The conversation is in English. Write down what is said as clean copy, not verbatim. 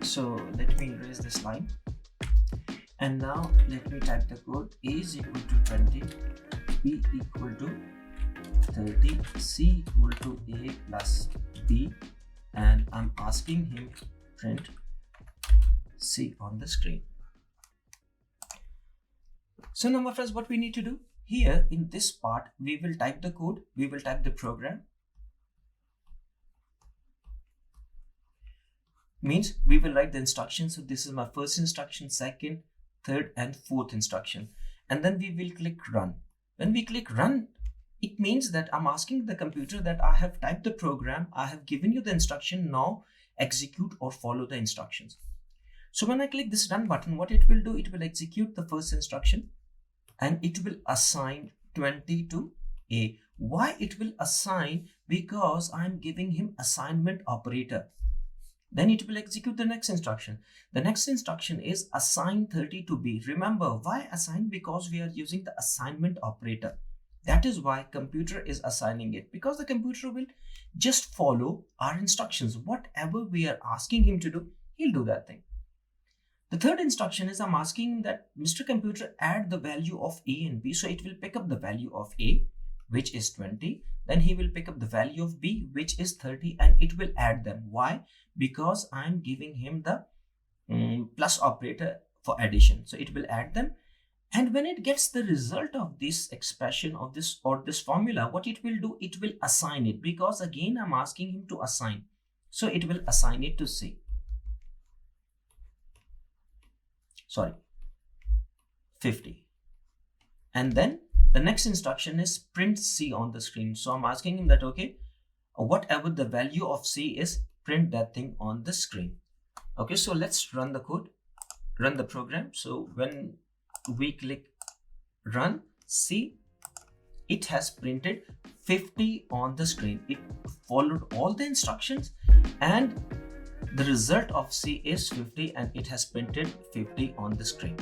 So let me erase this line, and now let me type the code. A is equal to 20, B equal to 30, C equal to A plus B, and I'm asking him print C on the screen. So now my friends, what we need to do here in this part, we will type the code, we will type the program. Means we will write the instructions. So this is my first instruction, second, third and fourth instruction, and then we will click run. When we click run, it means that I'm asking the computer that I have typed the program, I have given you the instruction, now execute or follow the instructions. So when I click this run button, what it will do, it will execute the first instruction and it will assign 20 to A. Why it will assign? Because I'm giving him assignment operator. Then it will execute the next instruction. The next instruction is assign 30 to B. Remember, why assign? Because we are using the assignment operator. That is why computer is assigning it, because the computer will just follow our instructions. Whatever we are asking him to do, he'll do that thing. The third instruction is I'm asking that Mr. Computer add the value of A and B. So it will pick up the value of A, which is 20. Then he will pick up the value of B, which is 30, and it will add them. Why? Because I'm giving him the plus operator for addition. So it will add them. And when it gets the result of this expression of this or this formula, what it will do, it will assign it, because again, I'm asking him to assign. So it will assign it to C. Sorry, 50. And then the next instruction is print C on the screen. So I'm asking him that, okay, whatever the value of C is, print that thing on the screen. Okay, so let's run the code, run the program. So when we click run, see, it has printed 50 on the screen. It followed all the instructions and the result of C is 50 and it has printed 50 on the screen.